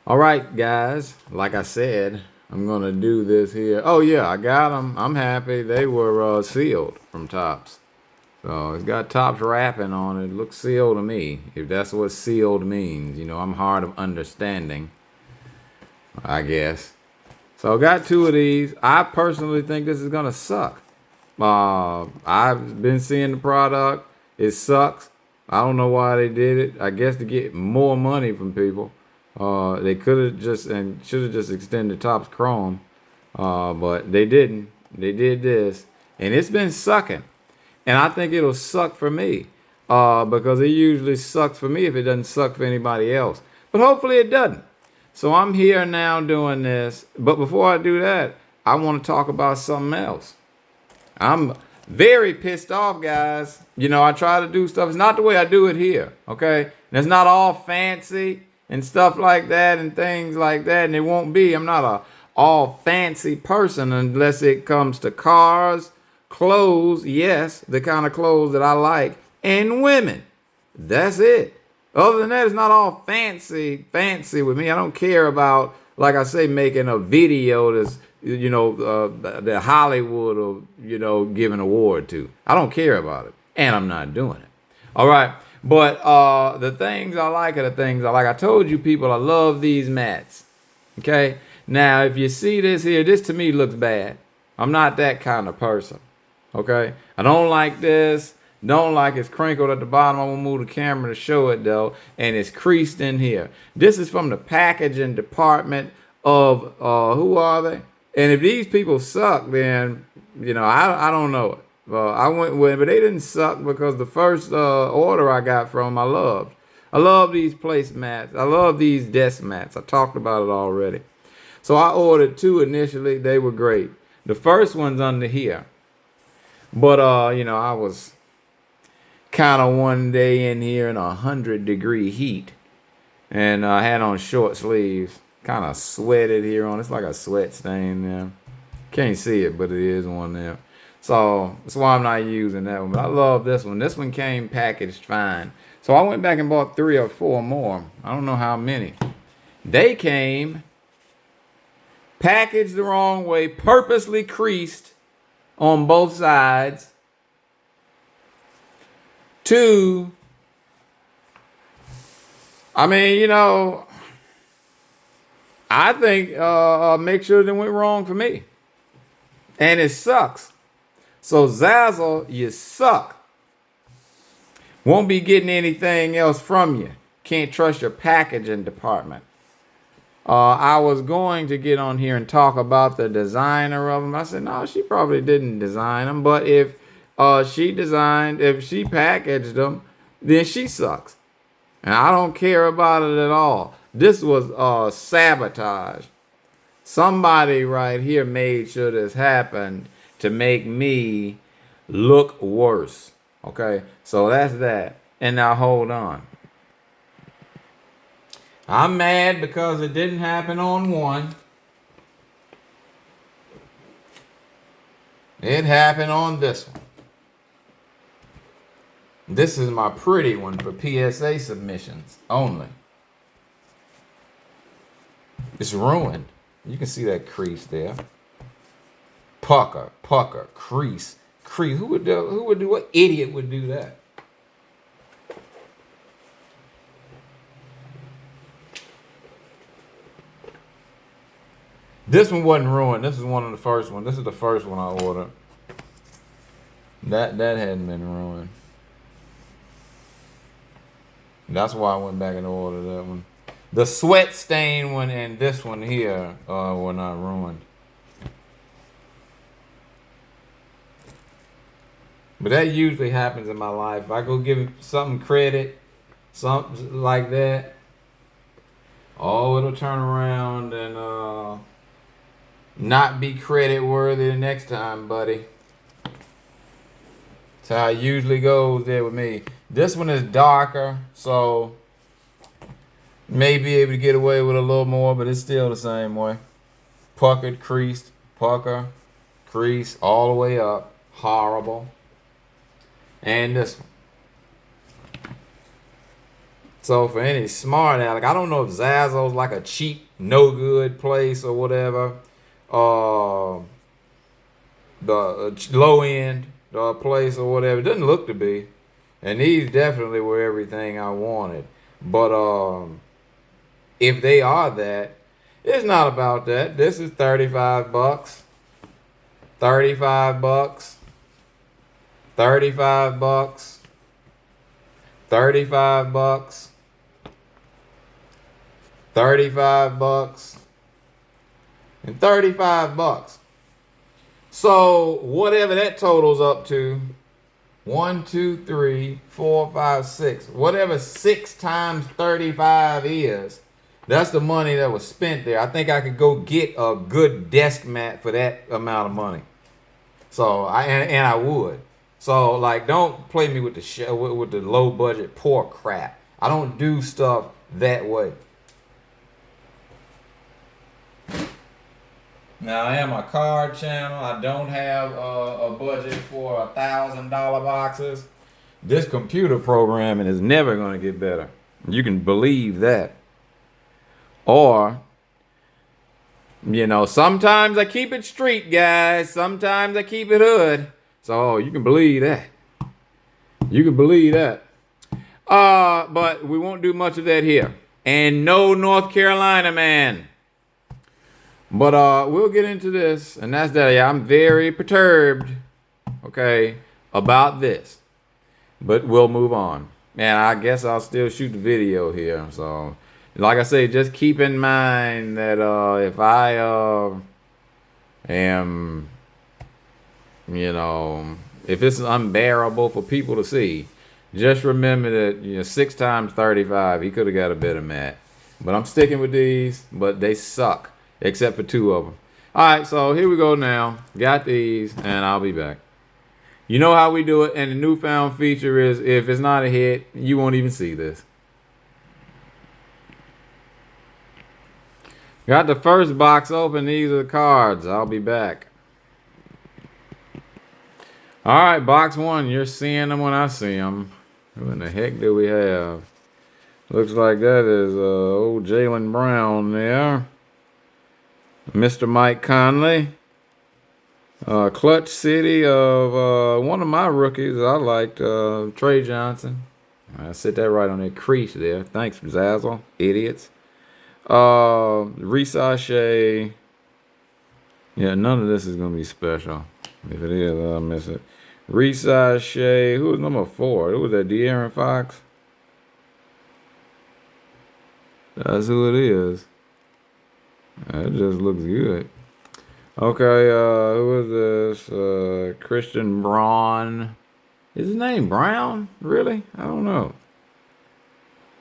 All right, guys. Like I said, I'm gonna do this here. Oh yeah, I got them. I'm happy. They were sealed from Tops. So it's got Tops wrapping on it. Looks sealed to me. If that's what sealed means, I'm hard of understanding, I guess. So I got two of these. I personally think this is gonna suck. I've been seeing the product. It sucks. I don't know why they did it. I guess to get more money from people. They could have just and should have just extended Topps Chrome, but they didn't. They did this, and it's been sucking. And I think it'll suck for me, because it usually sucks for me if it doesn't suck for anybody else. But hopefully it doesn't. So I'm here now doing this. But before I do that, I want to talk about something else. I'm very pissed off, guys. I try to do stuff. It's not the way I do it here, okay? And it's not all fancy and stuff like that and things like that. And it won't be. I'm not a all fancy person unless it comes to cars, clothes, yes, the kind of clothes that I like, and women. That's it. Other than that, it's not all fancy with me. I don't care about, like I say, making a video that's, that Hollywood or, give an award to. I don't care about it. And I'm not doing it. All right. But the things I like are the things I like. I told you people, I love these mats. Okay. Now, if you see this here, this to me looks bad. I'm not that kind of person. Okay. I don't like this. Don't like it's crinkled at the bottom. I'm gonna move the camera to show it though, and it's creased in here. This is from the packaging department of who are they? And if these people suck, then I don't know it. I went with, but they didn't suck because the first order I got from 'em I loved. I love these placemats. I love these desk mats. I talked about it already. So I ordered two initially. They were great. The first one's under here, but I was kind of one day in here in 100-degree heat, and I had on short sleeves. Kind of sweated here on. It's like a sweat stain there. Can't see it, but it is one there. So that's why I'm not using that one. But I love this one. This one came packaged fine. So I went back and bought 3 or 4 more. I don't know how many. They came packaged the wrong way, purposely creased on both sides. 2, I mean, I think make sure it went wrong for me. And it sucks. So Zazzle, you suck. Won't be getting anything else from you. Can't trust your packaging department. I was going to get on here and talk about the designer of them. I said, no, she probably didn't design them. But if if she packaged them, then she sucks. And I don't care about it at all. This was sabotage. Somebody right here made sure this happened to make me look worse. Okay, so that's that. And now hold on. I'm mad because it didn't happen on one. It happened on this one. This is my pretty one for PSA submissions only. It's ruined. You can see that crease there. Pucker, crease. Who would do what idiot would do that? This one wasn't ruined. This is one of the first ones. This is the first one I ordered. That hadn't been ruined. That's why I went back and ordered that one. The sweat stain one and this one here were not ruined. But that usually happens in my life. If I go give something credit, something like that, it'll turn around and not be credit worthy the next time, buddy. That's how it usually goes there with me. This one is darker, so may be able to get away with a little more, but it's still the same way. Puckered, creased, pucker, crease, all the way up. Horrible. And this one. So for any smart aleck, I don't know if Zazzle's like a cheap, no good place or whatever. Uh, the low end place or whatever. It doesn't look to be. And these definitely were everything I wanted. But if they are that, it's not about that. This is 35 bucks. 35 bucks. 35 bucks. 35 bucks. 35 bucks. And 35 bucks. So whatever that totals up to, 1, 2, 3, 4, 5, 6. Whatever 6 times 35 is, that's the money that was spent there. I think I could go get a good desk mat for that amount of money. So and I would. So like, don't play me with with the low budget poor crap. I don't do stuff that way. Now I am a card channel. I don't have a budget for $1,000 boxes. This computer programming is never going to get better. You can believe that. Or, sometimes I keep it street, guys. Sometimes I keep it hood. So you can believe that. You can believe that. But we won't do much of that here. And no North Carolina man. But we'll get into this, and that's that. Yeah, I'm very perturbed, okay, about this. But we'll move on. And I guess I'll still shoot the video here. So, like I say, just keep in mind that if I am, if it's unbearable for people to see, just remember that 6 times 35, he could have got a better mat. But I'm sticking with these, but they suck. Except for 2 of them. All right, so here we go now. Got these, and I'll be back. You know how we do it, and the newfound feature is if it's not a hit, you won't even see this. Got the first box open. These are the cards. I'll be back. All right, box 1. You're seeing them when I see them. Who in the heck do we have? Looks like that is old Jaylen Brown there. Mr. Mike Conley. Clutch City of one of my rookies I liked, Trey Johnson. I set that right on that crease there. Thanks, Zazzle. Idiots. Reese. Yeah, none of this is going to be special. If it is, I'll miss it. Reese. Who was number 4? Who was that? De'Aaron Fox? That's who it is. That just looks good. Okay, who is this? Christian Braun. Is his name Brown? Really? I don't know.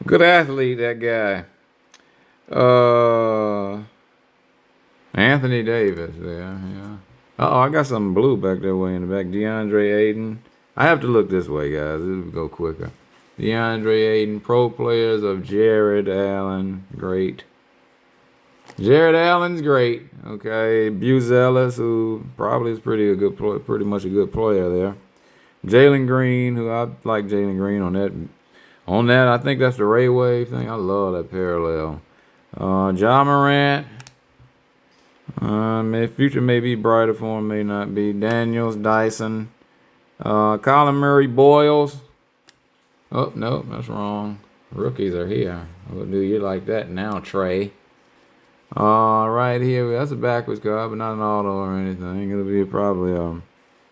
Good athlete, that guy. Anthony Davis there, yeah. Uh-oh, I got something blue back there way in the back. DeAndre Ayton. I have to look this way, guys. This will go quicker. DeAndre Ayton, pro players of Jared Allen. Great. Jared Allen's great. Okay, Buzelis, who probably is pretty much a good player there. Jalen Green, who I like Jalen Green on that. On that, I think that's the Ray Wave thing. I love that parallel. Ja Morant. Future may be brighter for him, may not be. Daniels, Dyson. Colin Murray, Boyles. Oh, no, that's wrong. Rookies are here. What do you like that now, Trey? Right here, that's a backwards card, but not an auto or anything. It'll be probably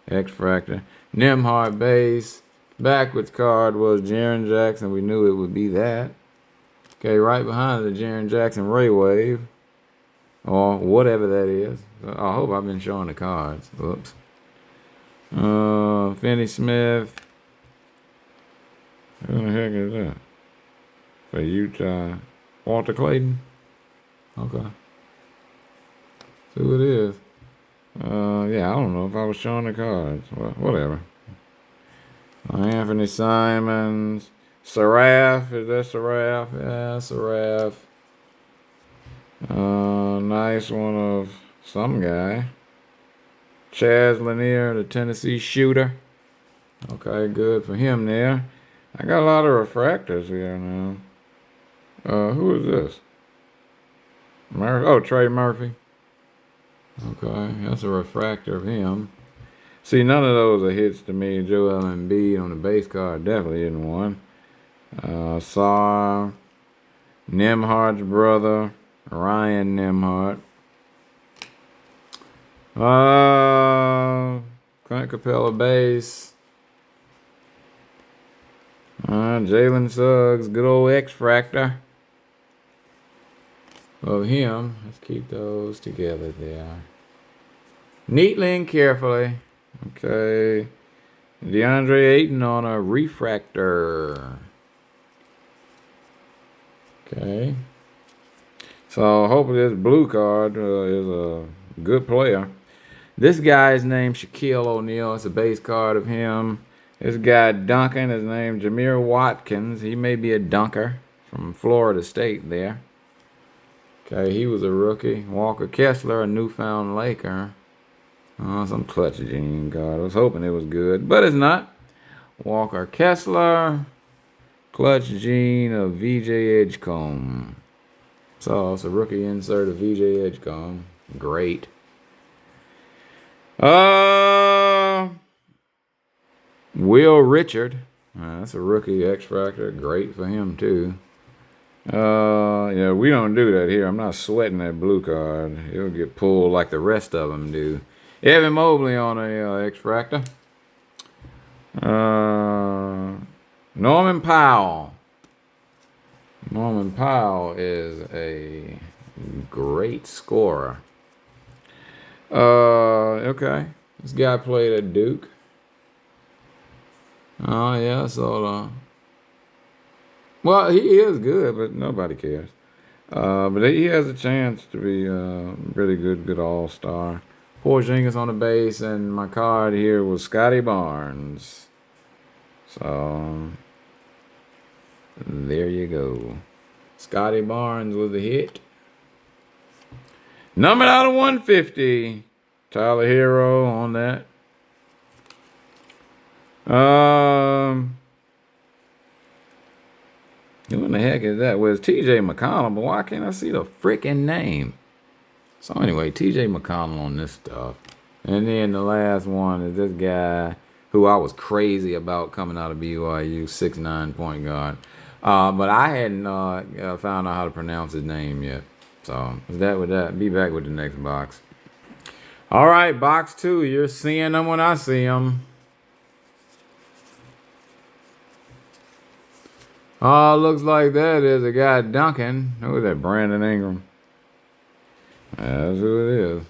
X Factor. Nembhard base. Backwards card was Jaren Jackson. We knew it would be that. Okay, right behind the Jaren Jackson Ray Wave. Or whatever that is. I hope I've been showing the cards. Oops. Finney Smith. Who the heck is that? For Utah. Walter Clayton. Okay. See who it is. Yeah, I don't know if I was showing the cards. Well, whatever. Anthony Simons. Seraph. Is that Seraph? Yeah, Seraph. Nice one of some guy. Chaz Lanier, the Tennessee shooter. Okay, good for him there. I got a lot of refractors here now. Who is this? Murphy. Oh, Trey Murphy. Okay, that's a refractor of him. See, none of those are hits to me. Joel Embiid on the base card definitely isn't one. Sar, Nemhard's brother, Ryan Nemhard. Clint Capella base. Jalen Suggs, good old X-Fractor of him. Let's keep those together there. Neatly and carefully. Okay. DeAndre Ayton on a refractor. Okay. So hopefully this blue card is a good player. This guy's named Shaquille O'Neal. It's a base card of him. This guy Duncan is named Jameer Watkins. He may be a dunker from Florida State there. Okay, he was a rookie. Walker Kessler, a newfound Laker. Oh, some clutch gene card. I was hoping it was good, but it's not. Walker Kessler, clutch gene of VJ Edgecombe. So it's a rookie insert of VJ Edgecombe. Great. Will Richard. That's a rookie X-Fractor. Great for him too. Yeah, we don't do that here. I'm not sweating that blue card. It'll get pulled like the rest of them do. Evan Mobley on a X-Fractor. Norman Powell. Norman Powell is a great scorer. Okay. This guy played at Duke. Oh, yeah, so, well, he is good, but nobody cares. But he has a chance to be really good all-star. Porzingis on the base, and my card here was Scotty Barnes. So, there you go. Scotty Barnes was a hit. Numbered out of 150. Tyler Hero on that. Who in the heck is that? Well, it's TJ McConnell, but why can't I see the freaking name? So anyway, TJ McConnell on this stuff. And then the last one is this guy who I was crazy about coming out of BYU, 6'9" point guard. But I hadn't found out how to pronounce his name yet. So is that with that? Be back with the next box. All right, box 2. You're seeing them when I see them. Oh, looks like that is a guy Duncan. Who is that? Brandon Ingram. That's who it is.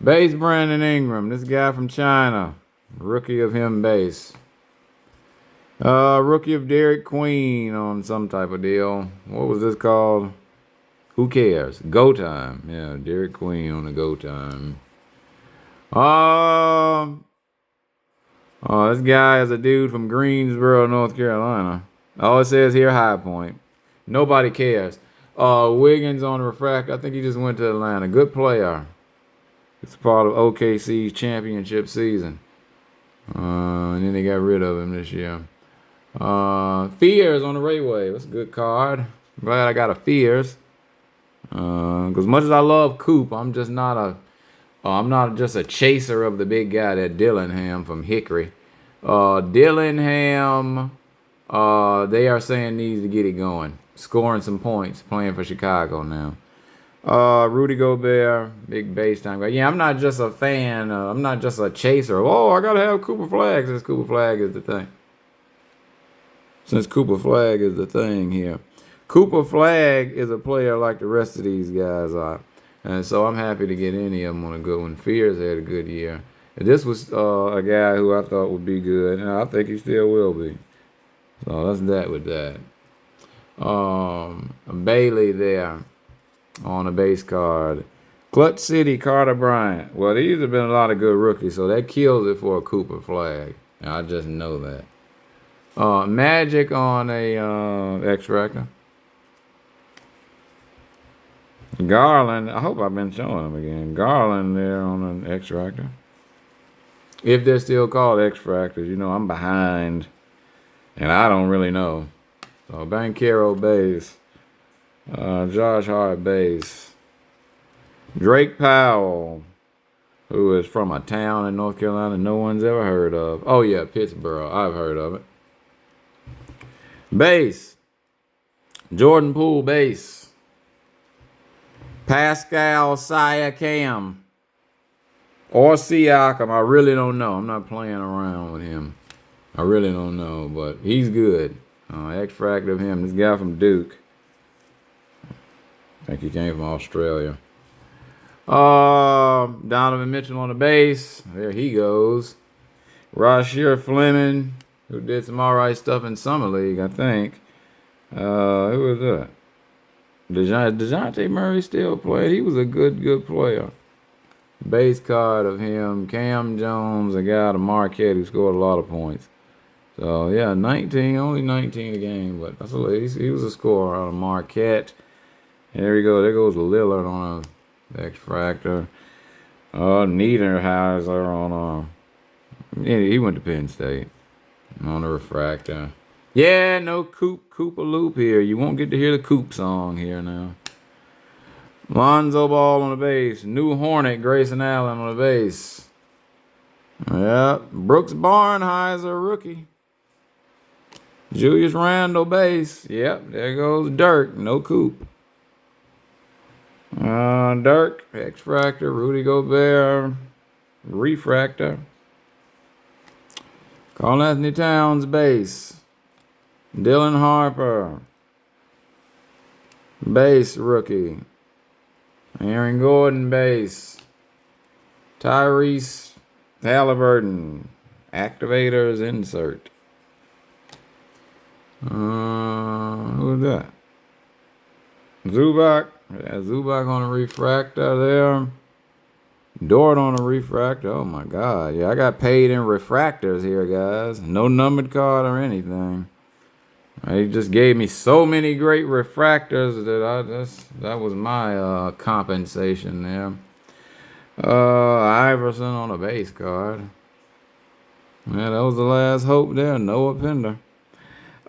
Base Brandon Ingram. This guy from China. Rookie of him base. Rookie of Derek Queen on some type of deal. What was this called? Who cares? Go Time. Yeah, Derek Queen on the Go Time. This guy is a dude from Greensboro, North Carolina. Oh, it says here High Point. Nobody cares. Wiggins on the refract. I think he just went to Atlanta. Good player. It's part of OKC's championship season. And then they got rid of him this year. Fears on the Rayway. That's a good card. Glad I got a Fears. Because much as I love Coop, I'm not just a chaser of the big guy, that Dillingham from Hickory. Dillingham, they are saying needs to get it going. Scoring some points, playing for Chicago now. Rudy Gobert, big base time guy. Yeah, I'm not just a fan. I'm not just a chaser. Oh, I gotta have Cooper Flag since Cooper Flag is the thing. Here. Cooper Flag is a player like the rest of these guys are. And so I'm happy to get any of them on a good one. Fears had a good year. And this was a guy who I thought would be good, and I think he still will be. So that's that with that. Bailey there on a base card. Clutch City, Carter Bryant. Well, these have been a lot of good rookies, so that kills it for a Cooper Flag. I just know that. Magic on a X-Fractor. Garland, I hope I've been showing them again. Garland there on an X-Fractor. If they're still called X-Fractors, you know I'm behind, and I don't really know. So Banchero base. Josh Hart base. Drake Powell, who is from a town in North Carolina no one's ever heard of. Oh yeah, Pittsburgh. I've heard of it. Base. Jordan Poole base. Pascal Siakam. Or Siakam. I really don't know. I'm not playing around with him. I really don't know, but he's good. X-Fractor of him. This guy from Duke. I think he came from Australia. Donovan Mitchell on the base. There he goes. Rasheer Fleming, who did some alright stuff in Summer League, I think. Who was that? DeJounte Murray still played. He was a good player. Base card of him. Cam Jones, a guy out of Marquette who scored a lot of points. So, yeah, only 19 a game, but that's he was a scorer out of Marquette. There you go. There goes Lillard on a X-Fractor. Niederhauser on he went to Penn State on a refractor. Yeah, no Koopa Loop here. You won't get to hear the Coop song here now. Lonzo Ball on the base. New Hornet, Grayson Allen on the base. Yep. Brooks Barnhizer, rookie. Julius Randle base. Yep, there goes Dirk. No Coop. Dirk, X-Fractor, Rudy Gobert, refractor. Karl-Anthony Towns base. Dylan Harper, base rookie. Aaron Gordon base. Tyrese Halliburton, activators insert. Who's that? Zubac. Yeah, Zubac on a refractor there. Dort on a refractor. Oh my God. Yeah, I got paid in refractors here, guys. No numbered card or anything. He just gave me so many great refractors that was my compensation there. Iverson on a base card. Yeah, that was the last hope there. Noah Pender.